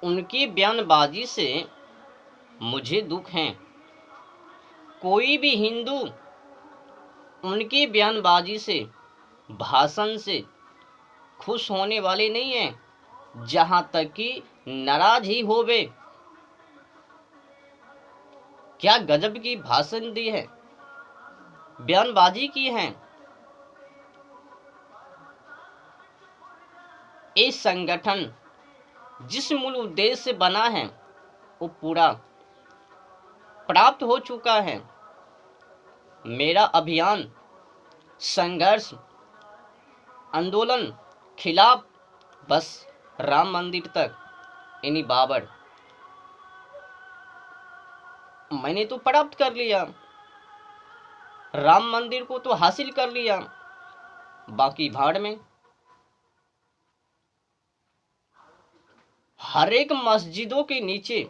उनकी बयानबाजी से मुझे दुख है। कोई भी हिंदू उनकी बयानबाजी से, भाषण से खुश होने वाले नहीं है, जहां तक कि नाराज ही होवे। क्या गजब की भाषण दी है, बयानबाजी की है। ये संगठन जिस मूल उद्देश्य से बना है वो पूरा प्राप्त हो चुका है। मेरा अभियान, संघर्ष, आंदोलन खिलाफ बस राम मंदिर तक, यानी बाबर, मैंने तो प्राप्त कर लिया, राम मंदिर को तो हासिल कर लिया, बाकी भाड़ में। हर एक मस्जिदों के नीचे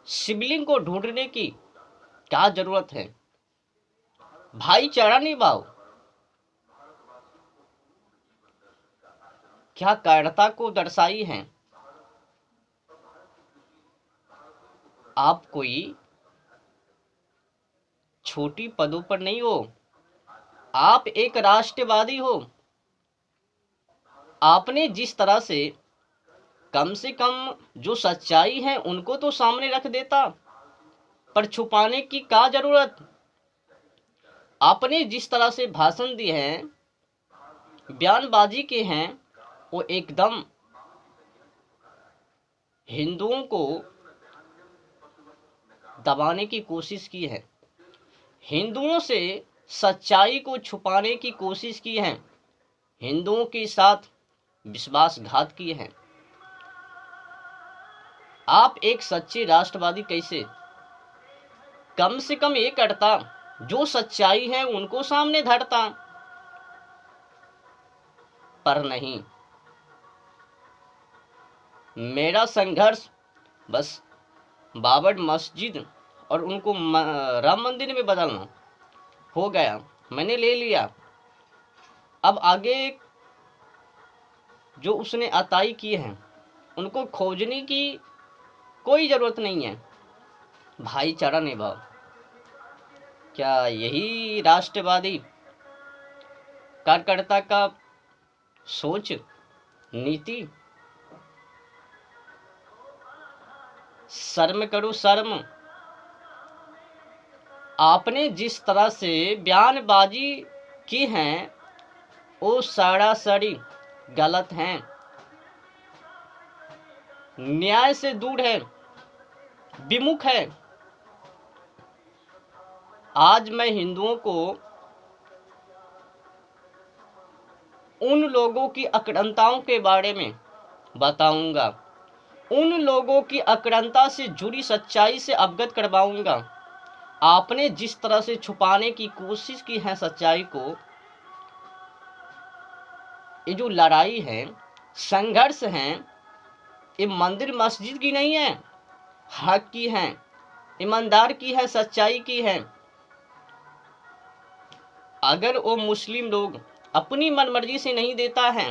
शिवलिंग को ढूंढने की क्या जरूरत है? भाईचारा निभाओ। क्या कायरता को दर्शाई है? आप कोई छोटी पदों पर नहीं हो, आप एक राष्ट्रवादी हो। आपने जिस तरह से कम जो सच्चाई है उनको तो सामने रख देता, पर छुपाने की क्या जरूरत? आपने जिस तरह से भाषण दिए हैं, बयानबाजी के हैं, वो एकदम हिंदुओं को दबाने की कोशिश की है, हिंदुओं से सच्चाई को छुपाने की कोशिश की है, हिंदुओं के साथ विश्वासघात किए हैं। आप एक सच्चे राष्ट्रवादी कैसे? कम से कम ये करता, जो सच्चाई है उनको सामने धरता, पर नहीं। मेरा संघर्ष बस बाबर मस्जिद और उनको राम मंदिर में बदलना हो गया, मैंने ले लिया। अब आगे जो उसने अताई किए हैं उनको खोजने की कोई जरूरत नहीं है। भाईचारा निभाओ। क्या यही राष्ट्रवादी कार्यकर्ता का सोच, नीति? शर्म करो, शर्म। आपने जिस तरह से बयानबाजी की है वो सरासरी गलत है, न्याय से दूर है, विमुख है। आज मैं हिंदुओं को उन लोगों की अक्रांताओं के बारे में बताऊंगा, उन लोगों की अक्रांता से जुड़ी सच्चाई से अवगत करवाऊंगा। आपने जिस तरह से छुपाने की कोशिश की है सच्चाई को, ये जो लड़ाई है, संघर्ष है, ये मंदिर मस्जिद की नहीं है, हक की है, ईमानदार की है, सच्चाई की है। अगर वो मुस्लिम लोग अपनी मनमर्जी से नहीं देता है,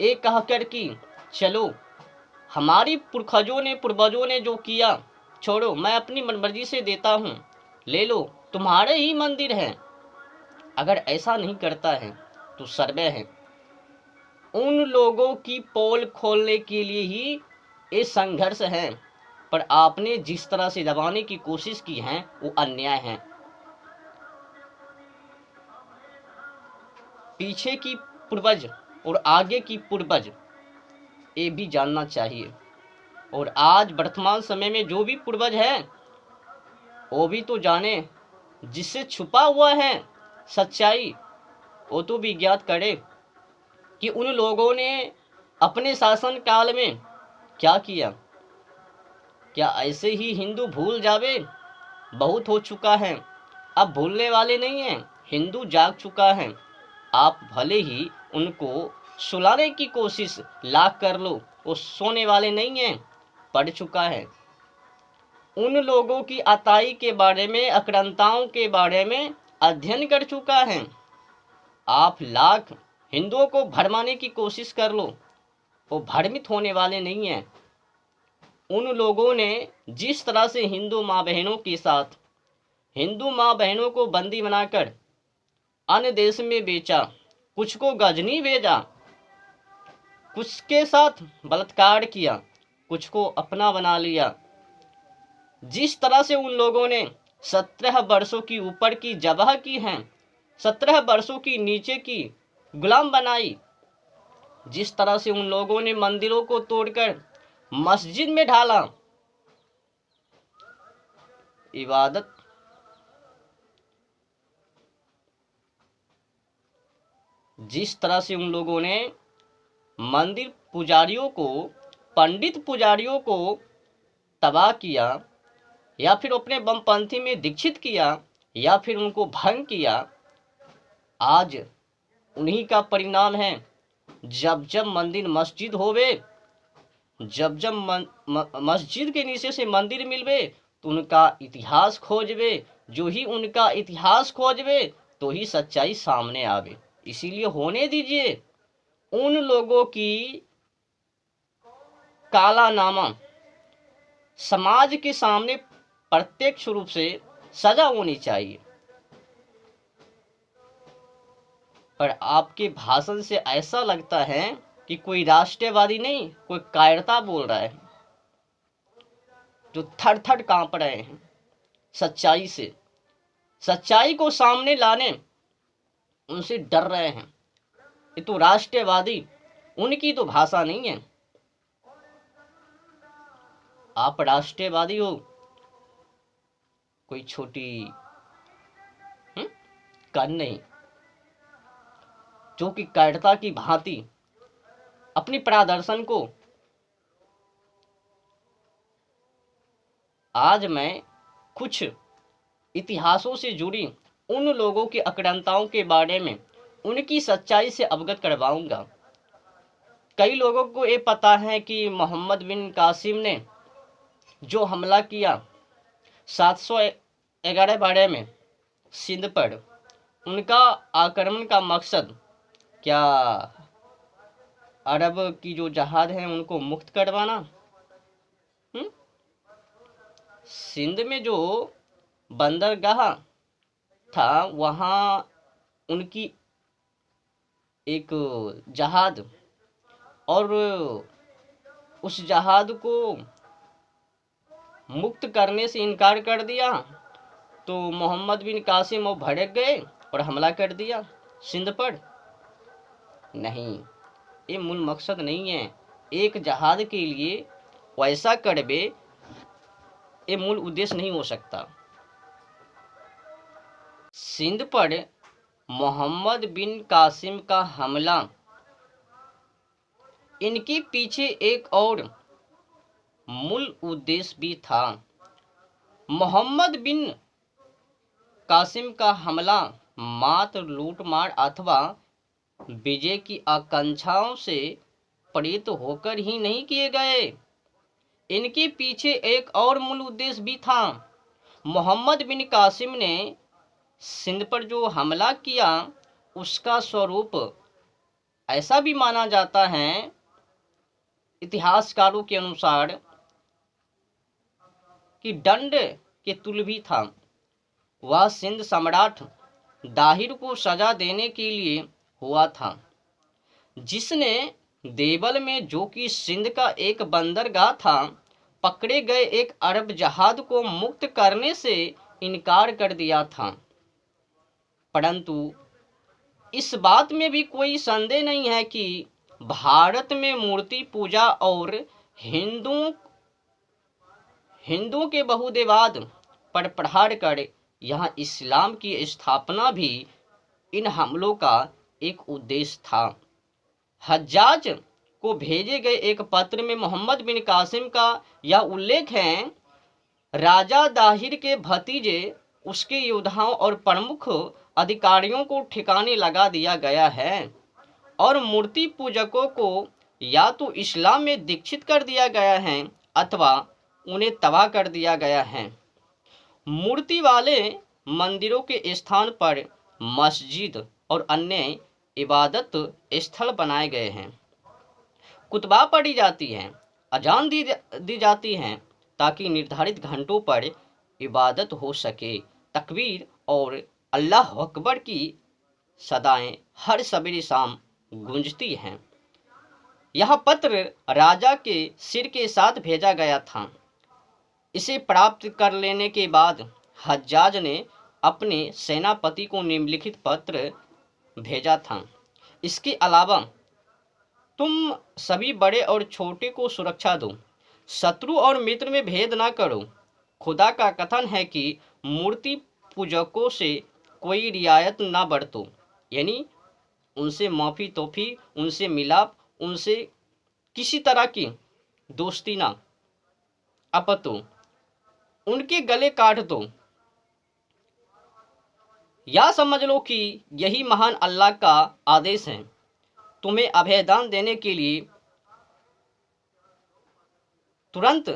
एक कहकर कि चलो हमारी पूर्वजों ने जो किया छोड़ो, मैं अपनी मनमर्जी से देता हूँ, ले लो, तुम्हारे ही मंदिर है, अगर ऐसा नहीं करता है तो सर्वे है। उन लोगों की पोल खोलने के लिए ही ये संघर्ष है, पर आपने जिस तरह से दबाने की कोशिश की है वो अन्याय है। पीछे की पूर्वज और आगे की पूर्वज ये भी जानना चाहिए। और आज वर्तमान समय में जो भी पूर्वज है वो भी तो जाने, जिससे छुपा हुआ है सच्चाई वो तो भी ज्ञात करे कि उन लोगों ने अपने शासन काल में क्या किया। क्या ऐसे ही हिंदू भूल जावे? बहुत हो चुका है, अब भूलने वाले नहीं हैं, हिंदू जाग चुका है। आप भले ही उनको सुलाने की कोशिश लाख कर लो, वो सोने वाले नहीं हैं, पड़ चुका है। उन लोगों की अताई के बारे में, अक्रांताओं के बारे में अध्ययन कर चुका है। आप लाख हिंदुओं को भरमाने की कोशिश कर लो, वो भ्रमित होने वाले नहीं हैं। उन लोगों ने जिस तरह से हिंदू माँ बहनों के साथ, हिंदू माँ बहनों को बंदी बनाकर अन्य देश में बेचा, कुछ को गजनी भेजा, कुछ के साथ बलात्कार किया, कुछ को अपना बना लिया, जिस तरह से उन लोगों ने 17 वर्षों की ऊपर की जबह की हैं, 17 वर्षों की नीचे की गुलाम बनाई, जिस तरह से उन लोगों ने मंदिरों को तोड़कर मस्जिद में ढाला, इबादत जिस तरह से उन लोगों ने मंदिर पुजारियों को, पंडित पुजारियों को तबाह किया, या फिर अपने बमपंथी में दीक्षित किया, या फिर उनको भंग किया, आज उन्हीं का परिणाम है। जब जब मंदिर मस्जिद होवे, जब जब मस्जिद के नीचे से मंदिर मिलवे, तो उनका इतिहास खोजवे, जो ही उनका इतिहास खोजवे तो ही सच्चाई सामने आवे। इसीलिए होने दीजिए उन लोगों की काला नामा समाज के सामने प्रत्यक्ष रूप से सजा होनी चाहिए। पर आपके भाषण से ऐसा लगता है कि कोई राष्ट्रवादी नहीं, कोई कायरता बोल रहा है, जो थर थर कांप रहे हैं सच्चाई से, सच्चाई को सामने लाने उनसे डर रहे हैं। ये तो राष्ट्रवादी, उनकी तो भाषा नहीं है। आप राष्ट्रवादी हो, कोई छोटी कन नहीं, जो कि कायरता की भांति अपनी प्रदर्शन को, आज मैं कुछ इतिहासों से जुड़ी उन लोगों की अक्रांताओं के बारे में उनकी सच्चाई से अवगत करवाऊंगा। कई लोगों को ये पता है कि मोहम्मद बिन कासिम ने जो हमला किया 711 बारे में सिंध पर, उनका आक्रमण का मकसद क्या अरब की जो जहाज हैं उनको मुक्त करवाना? सिंध में जो बंदरगाह था, वहाँ उनकी एक जहाज, और उस जहाज को मुक्त करने से इनकार कर दिया, तो मोहम्मद बिन कासिम वो भड़क गए और हमला कर दिया सिंध पर। नहीं, ये मूल मकसद नहीं है। एक जहाज के लिए वैसा करबे, ये मूल उद्देश्य नहीं हो सकता। सिंध पर मोहम्मद बिन कासिम का हमला, इनके पीछे एक और मूल उद्देश्य भी था। मोहम्मद बिन कासिम का हमला मात्र लूटमार अथवा विजय की आकांक्षाओं से प्रेरित होकर ही नहीं किए गए। इनके पीछे एक और मूल उद्देश्य भी था। मोहम्मद बिन कासिम ने सिंध पर जो हमला किया, उसका स्वरूप ऐसा भी माना जाता है इतिहासकारों के अनुसार कि दंड के तुल्य भी था। वह सिंध सम्राट दाहिर को सजा देने के लिए हुआ था, जिसने देवल में, जो कि सिंध का एक बंदरगाह था, पकड़े गए एक अरब जहाज को मुक्त करने से इनकार कर दिया था। परंतु इस बात में भी कोई संदेह नहीं है कि भारत में मूर्ति पूजा और हिंदुओं के बहुदेवाद पर प्रहार कर यहाँ इस्लाम की स्थापना भी इन हमलों का एक उद्देश्य था। हज्जाज को भेजे गए एक पत्र में मोहम्मद बिन कासिम का यह उल्लेख है, राजा दाहिर के भतीजे, उसके योद्धाओं और प्रमुख अधिकारियों को ठिकाने लगा दिया गया है और मूर्ति पूजकों को या तो इस्लाम में दीक्षित कर दिया गया है अथवा उन्हें तबाह कर दिया गया है। मूर्ति वाले मंदिरों के स्थान पर मस्जिद और अन्य इबादत स्थल बनाए गए हैं। कुतबा पढ़ी जाती हैं, अजान दी जाती हैं, ताकि निर्धारित घंटों पर इबादत हो सके। तकबीर और अल्लाह अकबर की सदाएं हर सवेरे शाम गूंजती हैं। यह पत्र राजा के सिर के साथ भेजा गया था। इसे प्राप्त कर लेने के बाद हज्जाज ने अपने सेनापति को निम्नलिखित पत्र भेजा था। इसके अलावा तुम सभी बड़े और छोटे को सुरक्षा दो, शत्रु और मित्र में भेद ना करो। खुदा का कथन है कि मूर्ति पूजकों से कोई रियायत ना बरतो, यानी उनसे माफ़ी तोफ़ी, उनसे मिलाप, उनसे किसी तरह की दोस्ती ना, अपितु उनके गले काट दो। या समझ लो कि यही महान अल्लाह का आदेश है। तुम्हें अभयदान देने के लिए तुरंत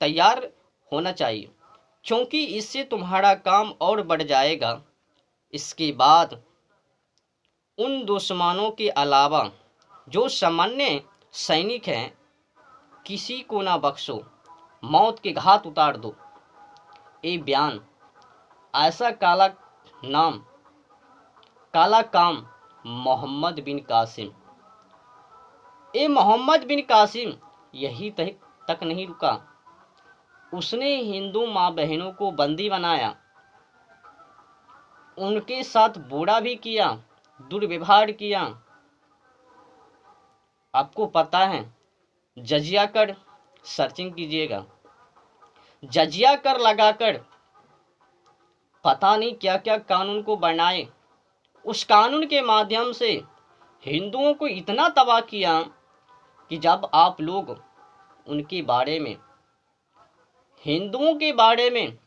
तैयार होना चाहिए, क्योंकि इससे तुम्हारा काम और बढ़ जाएगा। इसके बाद उन दुश्मनों के अलावा जो सामान्य सैनिक हैं, किसी को ना बख्शो, मौत के घाट उतार दो। ये बयान ऐसा काला काम मोहम्मद बिन कासिम, ये मोहम्मद बिन कासिम यही तक नहीं रुका। उसने हिंदू माँ बहनों को बंदी बनाया, उनके साथ बुरा भी किया, दुर्व्यवहार किया। आपको पता है, जजिया कर सर्चिंग कीजिएगा, जजिया कर लगाकर पता नहीं क्या क्या कानून को बनाए। उस कानून के माध्यम से हिंदुओं को इतना तबाह किया कि जब आप लोग उनके बारे में, हिंदुओं के बारे में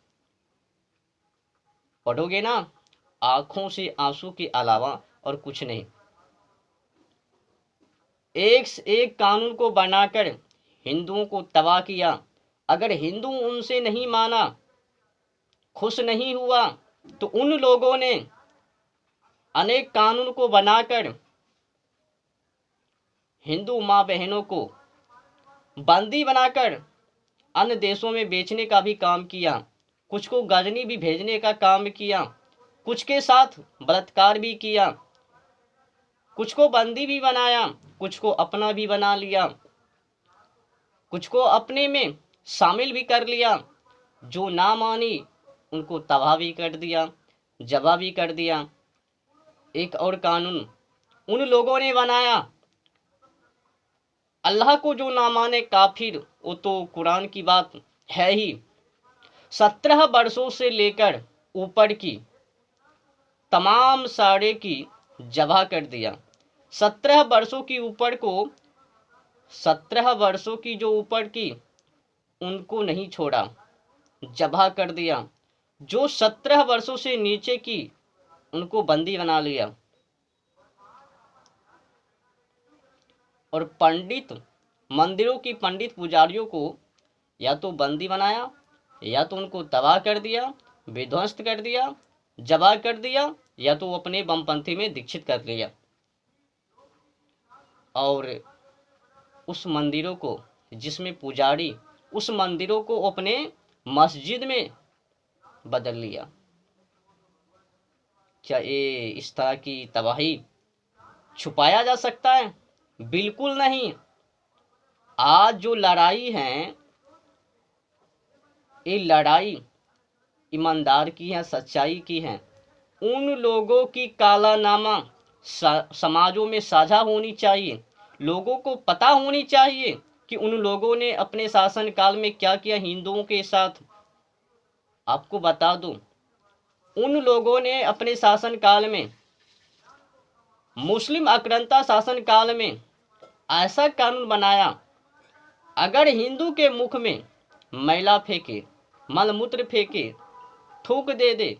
पढ़ोगे ना, आंखों से आंसू के अलावा और कुछ नहीं। एक से एक कानून को बनाकर हिंदुओं को तबाह किया। अगर हिंदू उनसे नहीं माना, खुश नहीं हुआ, तो उन लोगों ने अनेक कानून को बनाकर हिंदू माँ बहनों को बंदी बनाकर अन्य देशों में बेचने का भी काम किया। कुछ को गजनी भी भेजने का काम किया, कुछ के साथ बलात्कार भी किया, कुछ को बंदी भी बनाया, कुछ को अपना भी बना लिया, कुछ को अपने में शामिल भी कर लिया। जो ना मानी उनको तबाह भी कर दिया, जबा भी कर दिया। एक और कानून उन लोगों ने बनाया, अल्लाह को जो ना माने काफिर, वो तो कुरान की बात है ही। 17 वर्षों से लेकर ऊपर की तमाम सारे की जबा कर दिया। 17 वर्षों की ऊपर को, 17 वर्षों की जो ऊपर की, उनको नहीं छोड़ा, जबा कर दिया। जो 17 वर्षों से नीचे की, उनको बंदी बना लिया। और पंडित, मंदिरों की पंडित पुजारियों को या तो बंदी बनाया, या तो उनको तबाह कर दिया, विध्वंस्त कर दिया, जबा कर दिया, या तो अपने बमपंथी में दीक्षित कर लिया। और उस मंदिरों को, जिसमें पुजारी, उस मंदिरों को अपने मस्जिद में बदल लिया। क्या ये इस तरह की तबाही छुपाया जा सकता है? बिल्कुल नहीं। आज जो लड़ाई है, ये लड़ाई ईमानदार की है, सच्चाई की है। उन लोगों की कालानामा समाजों में साझा होनी चाहिए। लोगों को पता होनी चाहिए कि उन लोगों ने अपने शासन काल में क्या किया हिंदुओं के साथ। आपको बता दूं, उन लोगों ने अपने शासन काल में, मुस्लिम आक्रांता शासन काल में ऐसा कानून बनाया, अगर हिंदू के मुख में मैला फेंके, मलमूत्र फेंके, थूक दे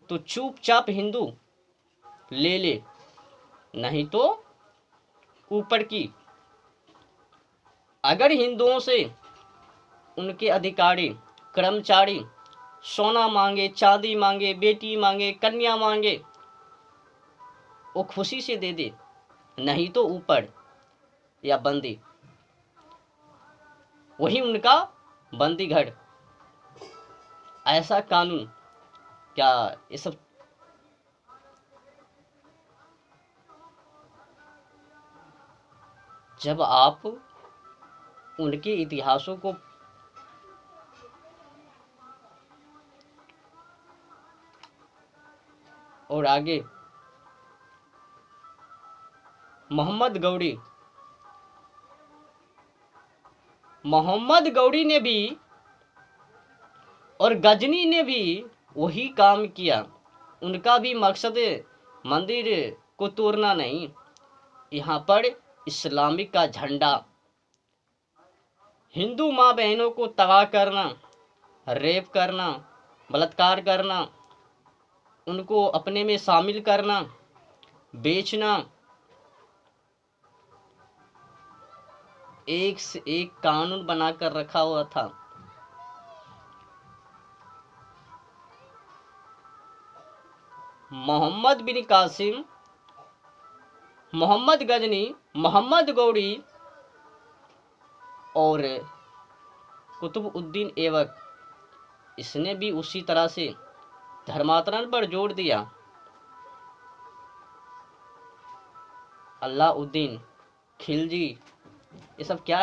तो चुपचाप हिंदू ले ले, नहीं तो ऊपर की। अगर हिंदुओं से उनके अधिकारी, कर्मचारी सोना मांगे, चांदी मांगे, बेटी मांगे, कन्या मांगे, वो खुशी से दे, नहीं तो ऊपर। या बंदी, वही उनका बंदी घर। ऐसा कानून, क्या ये सब जब आप उनके इतिहासों को और आगे मोहम्मद गौरी ने भी और गजनी ने भी वही काम किया। उनका भी मकसद मंदिर को तोड़ना नहीं, यहाँ पर इस्लामिक का झंडा, हिंदू माँ बहनों को तबाह करना, रेप करना, बलात्कार करना, उनको अपने में शामिल करना, बेचना, एक से एक कानून बनाकर रखा हुआ था। मोहम्मद बिन कासिम, मोहम्मद गजनी, मोहम्मद गौरी और कुतुबुद्दीन ऐबक, इसने भी उसी तरह से धर्मांतरण पर जोर दिया। अलाउद्दीन खिलजी, ये सब क्या